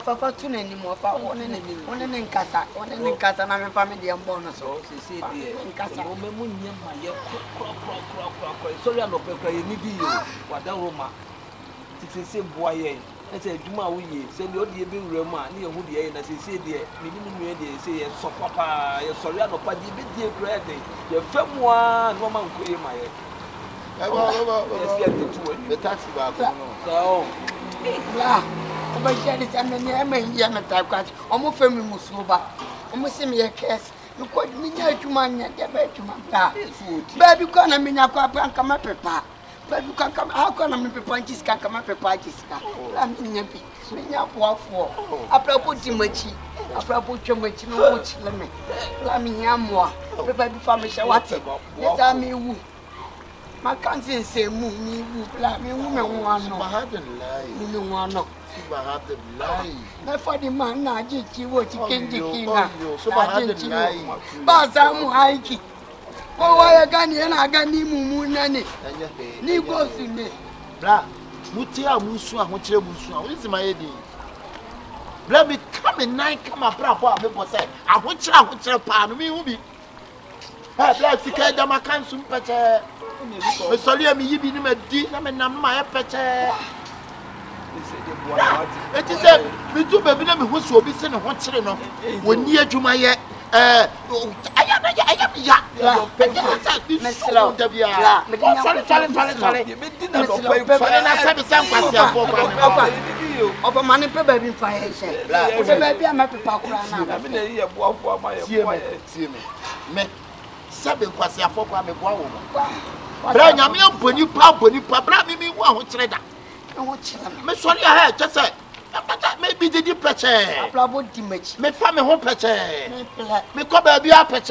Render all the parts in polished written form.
Papa tune any more for one in Casa, one in Casa, and I'm a family and bonus. So, see, in Casa, sorry, I'm not preparing you. What the Roma? It's a same boy. I said, Juma, we send your dear being Roma, near Woody, and as he said, dear, minimum, say, so papa, you're sorry, I'm not pretty dear credit. You're from one woman, my the taxi back. So, but she is a man, young type, almost family Musuba, almost send me a case. You quite me to man, get to my baby, can I mean, I can't come up, papa. But you can come, how can I make a punches can come up a parties? I'm in a bit, swing up walk for. I propose Timachi, I propose Timachi, no watch, let me. Let me hear more. Prepare before me, what? Let me woo. My cousin say, move me, let me woman one. I hadn't lied. You want no. I hadn't lied. Not for the man, I did you what you can do. So I hadn't lied. But I'm hiking. Oh, I got you and I got Nimu Nani. Nico in me. Blah, Mutia Musua, what you Musua, what is my idea? Let me come in night, come up, people say, I want you, pardon me, will be. Let's see, I can't soon patch. Sorry, me, you be in a deep, I'm in my patch. It is a me too, baby, who will be sent a watch when near to my. I maybe the deep patch. About damage. Me family home patch. Me come baby up patch.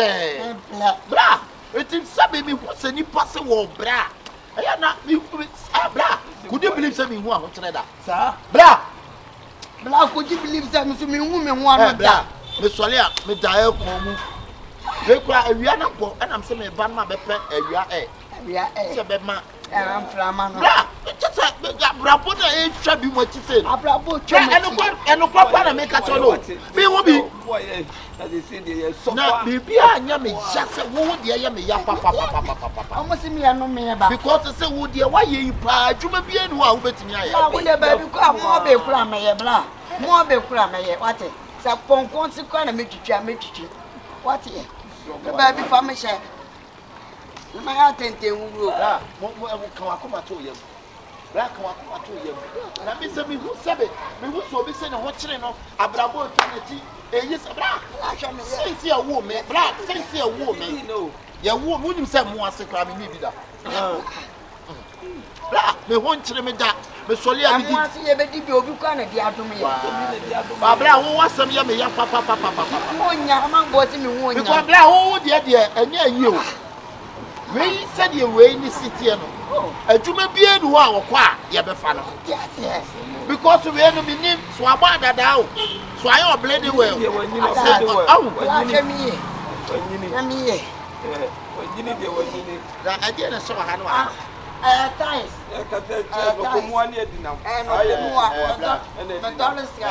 Bra. It is sabi me what's any person war bra. I am not me bra. Could you believe something one trader? Sir? Bra. Bra, could you believe something me woman one bra? Me solia, me die komu. We cry we are not poor and I'm saying me ban my bepe we are a bedman. I'm Flaman. Bra. Just like Brabo, I shall be what you say. Brabo, and no papa make a solo. Me will be. So now, maybe I am just a wood, I am a papa. Almost me, I know me about because I say, would you why you pray? You may be in one with me. I will never become more be crammy, blah. More be crammy, what it? So, upon consequence, make you. What it? The baby for me, share. My attention will come to you. Black one to you. Now, Mr. Me who said it, me who so be saying what children of Abrabo Trinity, a yes, black. Since you're a woman, black, since you're a woman, you know, your woman wouldn't say more secret, maybe that. Black, me won't tell me that. Me Solia, I want to see a baby, you can't get to me. Barbara, who was some yummy, papa, one young boy in the one. You can't oh, dear, and near you. We said you were in the city, and you may be in one qua, Yabafano. Yes, because we have been named Swabada down. So I am bleeding well. When you said, oh, let me. I didn't show Hanwa. Times. One year now. And the dollars we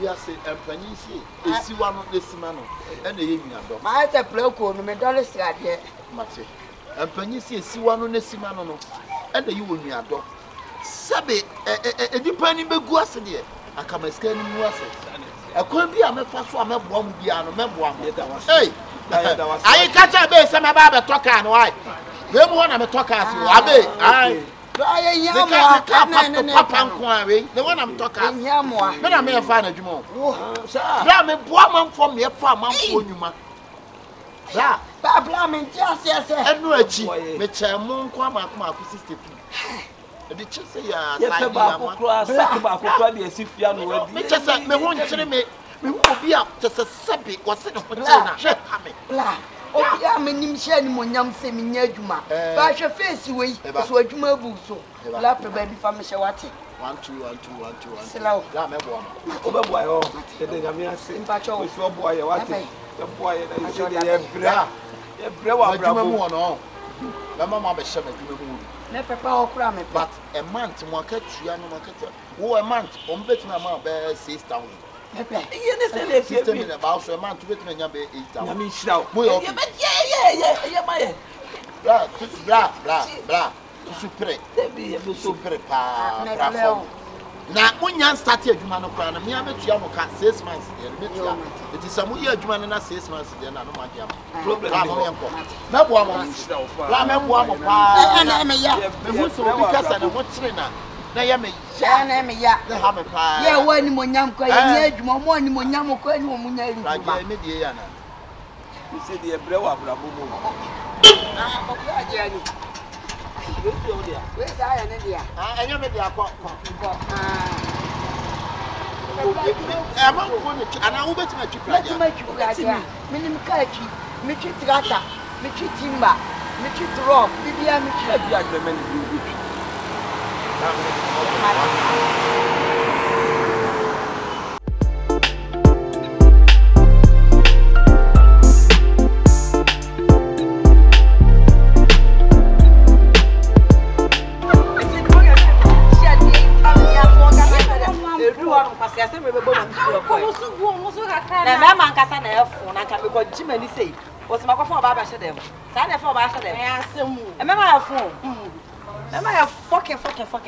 are saying, and Panisi is one of this man, and the evening. My bloco, the dollars here, Maxi. And Panisi see one on the Simano, and the you will be a dog. Sabe, a depending big was in here. I come a scanning was it. I couldn't be a first one, one piano, member. Hey, I catch a base, I'm about a talker and why. They want to talk as you are. I the one I'm talking about. Then I may find a Jumo. I'm a woman from your farm for you, man. Babla, yes, and no, which I'm more come up my sister. The chest say, yeah, me won't tell me. We will be up just a subject. What's it? Oh, yeah, my name is Shannon, semi near Juma. But your face away, that's what you may do so. Lap the baby from Mishawati. 1, 2, 1, 2, 1, 2, 1. Slow, Lamb, over boy, oh, the Gamia Saint Pacho, with your boy, what the boy, I showed you, bravo, the mamma be shoving to the moon. Never power cram it, but a month, market, Triano market. Oh, a month, on betting amount bears 6,000. System in the house, a man to get me. I mean, shout. Yeah, blah. Super. Now, when you started, you man of Crown, me, I met you 6 months. It is some year, you man, and 6 months. Then I don't mind you. Problem. No one. Na ya me ya na me ya na ha me pa ya wani monyam kwa ya adwuma mo ni monyam kwa ni omunya ru ba ya me die ya na mi se die bre wa brabo mo ko ya je ani we sa ya ne dia enyo me dia kwa ma ko ni ana wo betima twi ya minim ka twi mi twi trata mi twi timba mi twi drop bibia mi twi bia agreement bi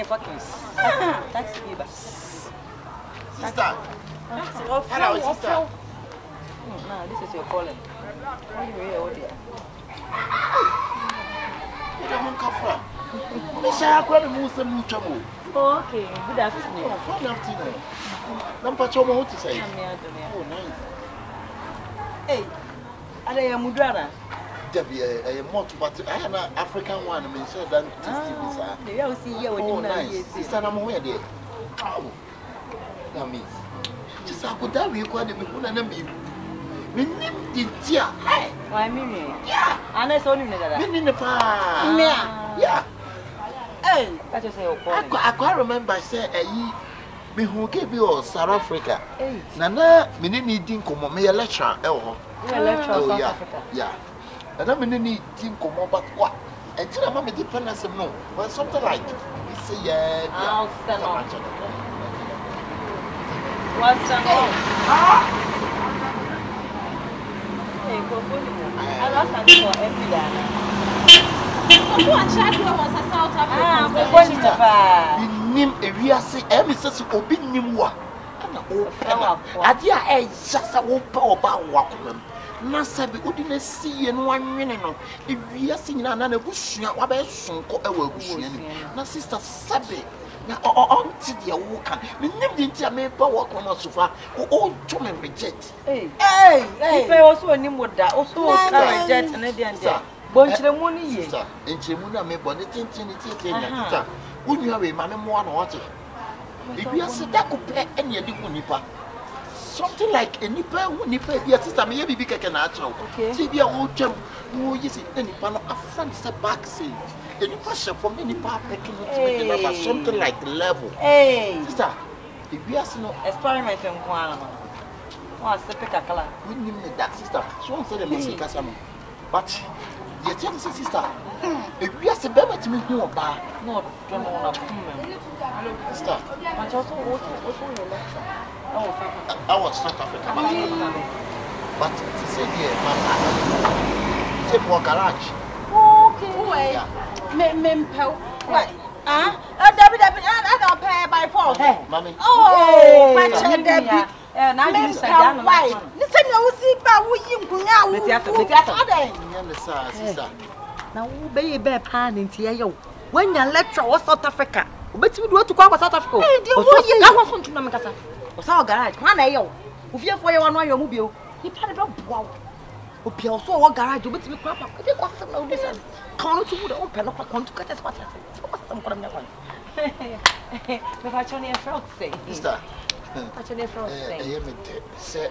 fucking. That's me, sister. Hello, sister. No, this is your calling. Why you here, oh dear? You don't come from. Miss, I got move some trouble. Oh, okay. Good afternoon. Oh, good afternoon. Number 2, what to say? Oh, nice. Hey, are you a mudrana? A multi, but I have an African one. I mean, so that you see here when you nice. Sister, I'm aware there. Oh, that means just I could have you quite a bit more than me. We named the dear. Why, Mimi? Yeah, and I saw him in the park. Yeah. Hey, that's just I can't remember. I said, me who gave you South Africa. Nana, me needing come on me a lecture. Oh, South Africa. Yeah. And I'm in any team come on, but what? Until I'm a dependence, no. Well, something like it's a yeah. I'll send on. What's the hey, go I lost my for every day. What child was a South African? We name a real say, Mrs. Obi Nimwa. Adia, a just a whoop about Walkman. Nasabi udine see and 1 minute no if we are singing another bush what about sonko na sister sabi na on to the wokan me name the tia me pa work on sofa o to me reject hey if I also animu da also reject and there bonchire mu ni ye enchire mu na me bone tintin na tita unu awe ma me mo na what if we are sit that ko pe ene de ku nipa something like a nipper who nipper be a sister, maybe big natural. See, be a old jump, who is it any panel of front step back, see. The pressure from any part picking up something like the level. Hey, sister, if we are no experiment in Kuala, what's the pick a color? We need that sister. She won't say the music as I'm. But the young sister, if we are the better to me, no, but not sister. But also, I was South Africa, but to say here, Mama, say more garage. Okay. Mempel. What? I don't pay by force. Mommy. Oh, my child, Debbie. Now you say, why? Listen, you see, but we sister. Now, be a bear pan in Tio. When you lecture was South Africa, but you do to go to South Africa. I was going to Namaka. Was our garage, one ayo. If you for your one, your mobile, he planted a wow. Opio so garage, but you crap up. They got some of this. Can't you open up a con to cut us what some of them. If I turn your frog say, Mister, I turn your frog say,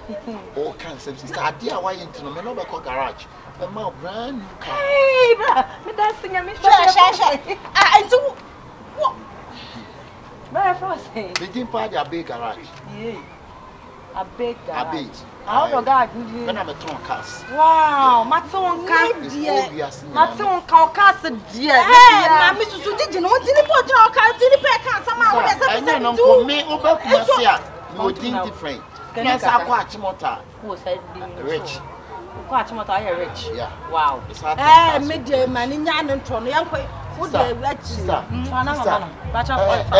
all kinds of sister. I dear why into the middle of a garage. A more brand new car. Hey, but that's thing I mean, I do what? Where from say? They didn't party a big garage. Yeah. A big garage. A big. How do God do? When I'm a ton cast. Wow, Maton cast. Maton cast, dear. Hey, Mammy, so did you know? Did you put your car? Did you pay car? Somehow, I know, me over here. No thing different. Yes, I quite chimota. Who said Rich. Quite chimota, you're rich. Yeah. Wow. Midday man in Yan and Tron, young boy. Would they let you?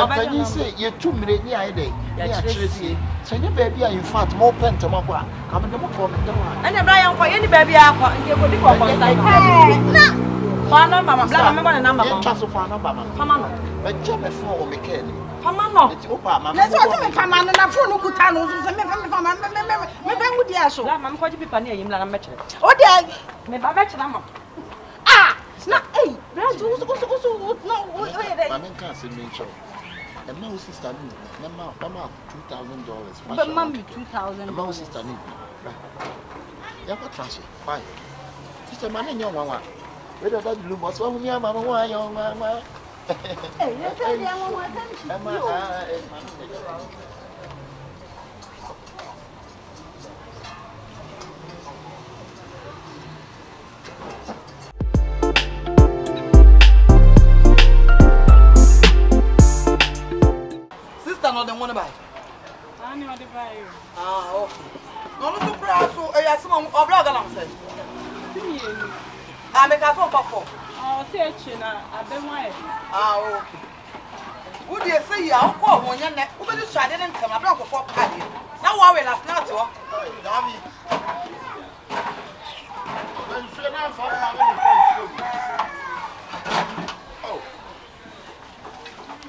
When you say you're 2 minutes near a day, so your baby are in fact more pentamaqua. I'm in the book. And a Brian for any baby, you would be Fana, Mamma, remember the number of Fana, Mamma. But Jemmy for McKenny. Famano. Let's also make a man and a phone who could tell us maybe with the asshole. I'm quite a bit near him, like a match. Oh, dear, maybe I bet you. Ah, it's not eight. No, Mamma can't see me. And my sister, Mamma, $2,000. But Mammy, 2,000. My sister, you have a transfer. Why? Sister, man, and young one. Whether that blue was one, Mamma, why, young mamma. Hey, let's say, sister, not the one to buy. I know the buy. Ah, okay. No, no, so proud. So, I some of blog alarm said. I make a phone for. Oh, say China, I've been away. Ah, okay. Would you say I'll call when you're not? Who will try and come? I brought a fork party. Now, I will last night.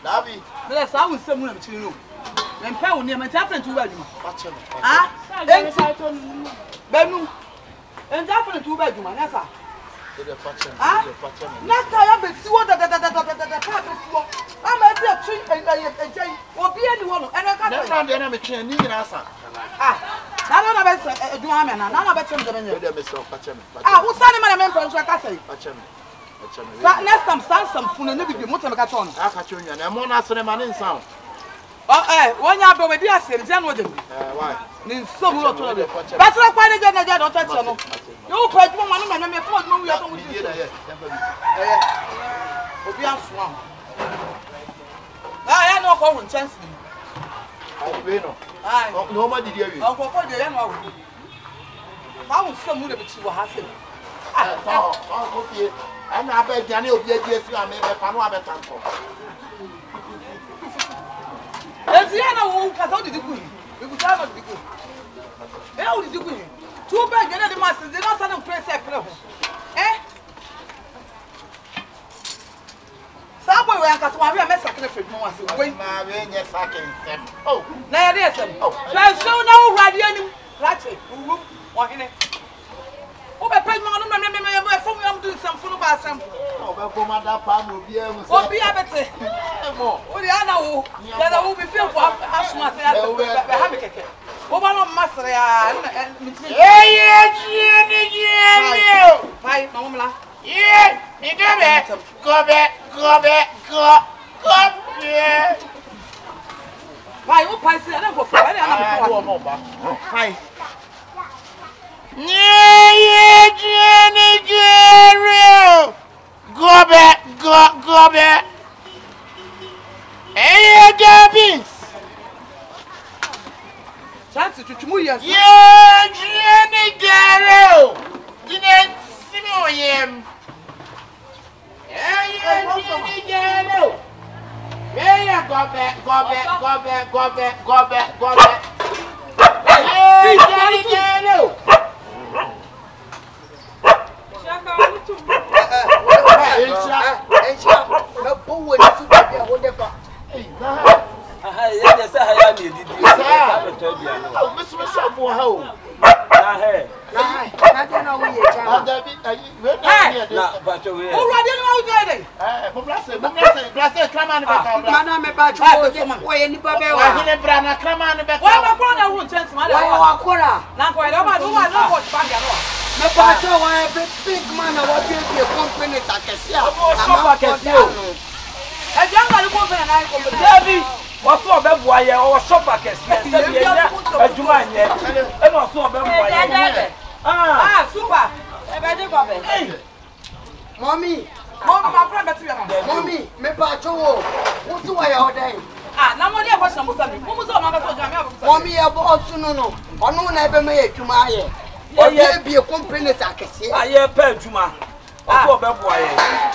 Davi, bless, I will send them to you. Then pay near my tapping to you. Ah, then Benu. And definitely 2 bedroom, and that's all. Not I have see what the I'm a tree and Jay will be anyone, and I can't find the enemy chain. Ah, none of us do I mean, none of us in the menu. Ah, who's signing my members like I say? Next time, stand some food and never be much of a carton. I catch you and I'm not a man in sound. Oh, eh, 1 year ago, we are saying, why? In some lot of it. That's not quite again, I don't touch you. You put 1 man and me 4 we are going to do it. We are swam. I know how to chance. I nobody did you. Uncle for the young one. How would some would have happened? I'm not bet Daniel be a dear, I may have found one temple. That's the other one. How did you go? You could have a good. How did you go? 2 bad, you know the masters, they don't send press a pro. Eh? Subway, I can't want to mess up the once. Wait, my rain, yes, I can. Oh, now there's some. There's so no radiant. Ratchet, or in it. Oh, my pregnant, I'm from you, I'm doing some food about some. Oh, my palm will be able to be able to. Oh, the other that I will be filled for asthma. Oh, my master, hi, Mamma. Yeah, you go back. Why, what price? I don't go for it. I don't know. Hi. Yeah, Jenny, go back. Hey, Gabins. Chance to move your yeah, Jenny, didn't see him. Yeah, Jenny, yeah, go back. Hey, Jenny, big man, I want you to be a company. I don't want to go for an eye. What's for them? Why or shop a case? A Juman yet. And also, super. Mommy, my friend, mommy, me patrol. What's the way all day? Ah, no one ever question mo say me. Mo say o ma be so jam me. Mommy e boss no. Ono na ebe me adwuma aye. O ye bi company sakese. Aye pa adwuma. O ko be boa ye.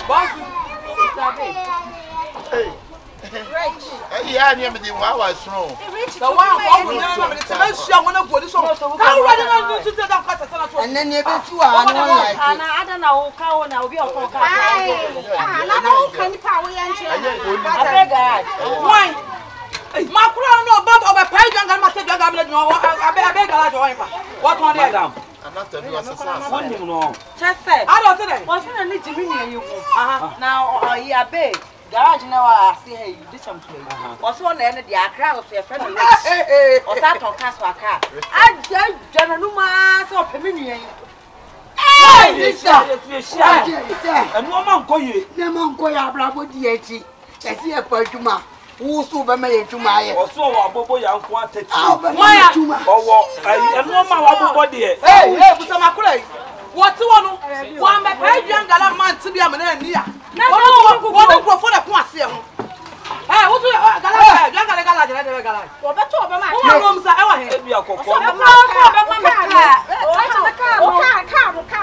Boss. Hey. Yeah, near me the wow strong. The one who never me tell you I want to go this one. How ready na do to tell that question na. And then you be too I no like. Ana ada na o ka o na obi o ka. Na o ka ni pa we yanche. Abega. Why? Makura no bab o be pay janga ma se janga me no abega la jo pa. What one there? Madam. Another do assassin. One no. Just say. I don't say. What's na ni jimi ni you. Now you abeg. Garage now I see hey you did something. Also on the end of the Accra of your friend or that on Castle Accra. I just no man so familiar. Hey, sister. And woman call you. The man call ya bravo dieti. Esi e pa adwuma. Wo so be me adwuma ye. O so wa bobo ya nko atati. Why adwuma? Owo, and woman wa bobo de. Hey, busa makura. What you want? One be pay janga man to be am na ni a. What go for the ko ase ho. Eh, what you gala gala. Wo be to be ma. Wo ro msa e wa he. E bi akoko. So be ma me ka.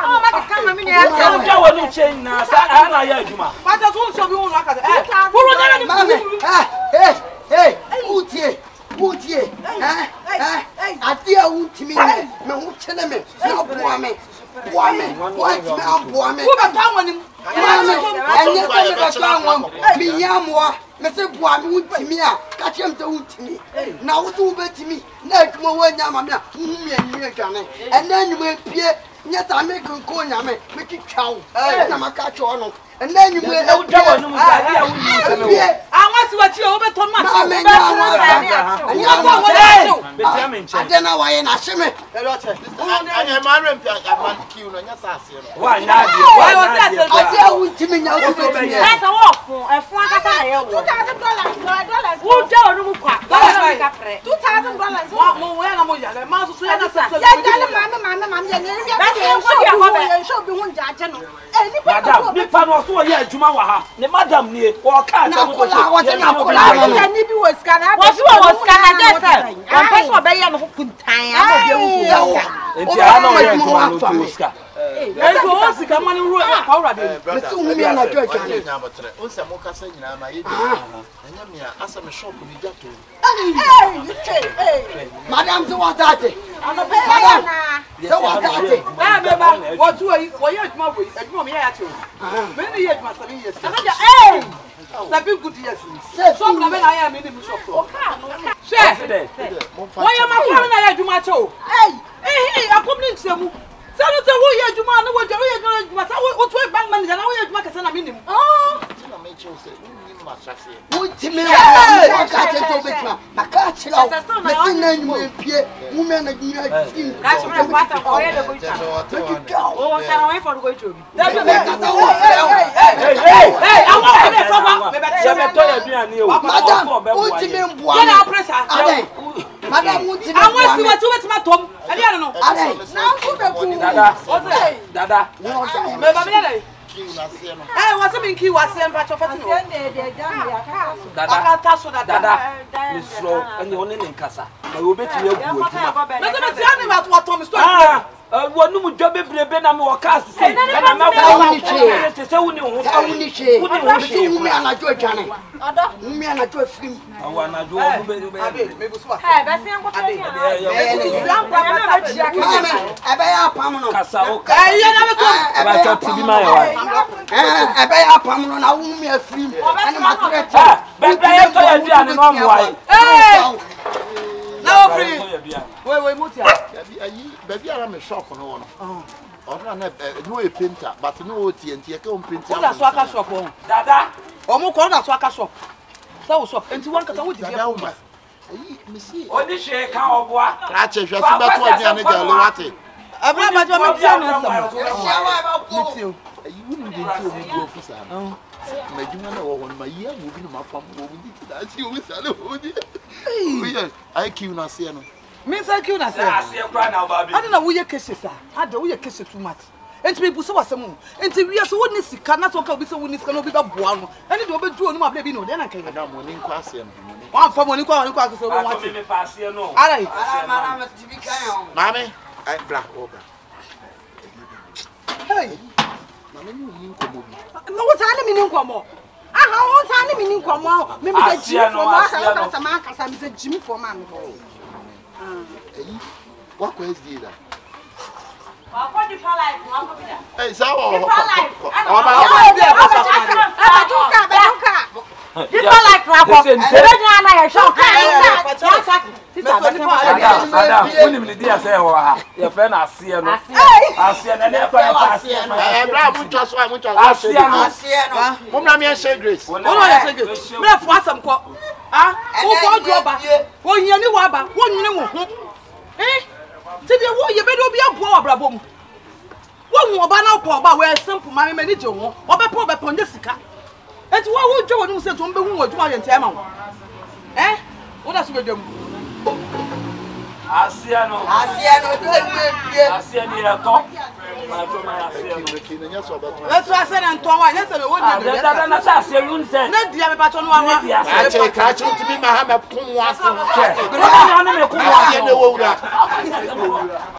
Oh ma ka ma me ni ase. O ja wo ni chain na sa na ya adwuma. But as one show be one aka. Wo ro na ni. Hey, Utie. Adia untimi me hu chele me. Na boa me. What me aboa me. Who be down when him? Enye se me be down won. Me yamoa. Me se boa me untimi a. Ka chem te untimi. Na wo so betimi. Na adwuma wo nyama me a. Hu me anwie dwane. Ena anwuma pie. Nya ta me konko nyame. Me twitwa wo. Na maka cho no. Ena anwuma e dawo no musa dia wo ni se me wo. Anwa si wati o be ton ma. Me nya Betia me nche. Ade na wa ye na hye me. I marry man kill no nya sase no. Wa na dia. Why was that? Adia untimi nya wo betimi. That's a walk for a phone aka na ye wo. $2,000. Wo ja onu mu kwa. $2,000. Mo we na mo ya le ma so so ya na se. Ya jale mama ya ne ya show bi hun jaje no. Eh ni pa Madam, me pa no so ye adwuma wa ha. Ne madam nie, o ka se mo to. Na kola. Ya ni bi wo scanner. Wo so wo scanner just say. One person obey ya no kuntan ama bi wu. Enti ana o ye adwuma no to ska. E ko o sika mani ru e pa ura de. Me se hu me na dwajane. O se mo kasa nyina ma ye. Anya me asa me shop ni jato. Madam, so what that? Madam. So what that? Ah beba, what you wo ye adwuma wo, adwuma me ya che o. Me ni ye adwuma 7 years. Hey! 7 good years. So na me na ya me ni mi shop. Share. Wo ye ma kwa na ya adwuma che o. Hey, akomni nsemu. Sanu te wo ye adwuma na wo je wo ye adwuma sa wo to bank manager na wo ye adwuma kese na me nim. Na me che o se ni ma sase. Ultime wa ka che to betwa. Maka chira o. Me sin na nyu pie. Mu me na nyu afim. Ka che me kwata ko ye de go cha. O sa na we for go chobi. Hey, I want to so ba. Se me to ya duane o. Madam, ultime mbua. Get our pressure. Madam, ultime. I want to see what you bet my tom. I don't know. Na fu be ku. Dada. Me ba me le. Eh, what's been key was saying but of it. Dada. Dada. Misro, and you only in Casa. I will bet you. Let's tell me about what Tom is doing. One no job be na mo ka say. And I'm not going to say we Uni me ana jo jane. Odo. Me ana jo film. Awa na jo Me go so. Eh, be se nko tell Ebe ya pam no. Casa o ka. Eh, ya na be ko. Ba cho tibi ma ya. Ebe ya pam no na wu me film. Ani ma threat. Be ya to ya duane no mo ai. Now free. Wait, Mutia. Baby, I'm a shop on one. No a painter, but no TNT. I can't paint. What that's Swaka shop on. Dada. Omo call that Swaka shop. So shop. And to one can with the me see. Oni she ka oboa. I check your super to the Galwati. Abra ma jo me tia na sam. You wouldn't be to the officer. My human or my year moving my farm. That's you with I kill na say no. Me say kill na say. I see cry now baby. I don't know who your cases are. I don't who your cases too much. enti me buso wasem enti wi so woni sika na so ka obi so woni sika no obi ba boa no ene de obedu onu ma bla bi no de na kan ya Madam woni nkwa asem bi wan fa moni kwa so won wati me passe no ara Ara ma tibi kan Mami ai bra oba hey Mami ni nkomo bi No wo sa na mi ni nkomo aha wo sa na mi ni nkomo me me Jimmy for ma ka sa ma ka sa me Jimmy for ma me What is this? What deeper life? Hey, so Deeper life. Deeper life. Ti de wo ye be do bia bo obrabo mu. Wo hu oba na po oba we simple ma me ni je ho. Obe po nye sika. Enti wo wo dwo wonu se to mbe hu adwuma ye ntema wo. Wo da so be dwam. Asia no do e Asia ni ya to. Ma to ma Asia no. Let's say na nto wa, yes we wo ni. Na sa Asia yun se. Na dia me pa to no wa. Kache ntimi ma ha me kun wase. Ke. Na me kun wa. Asia ne wo wura.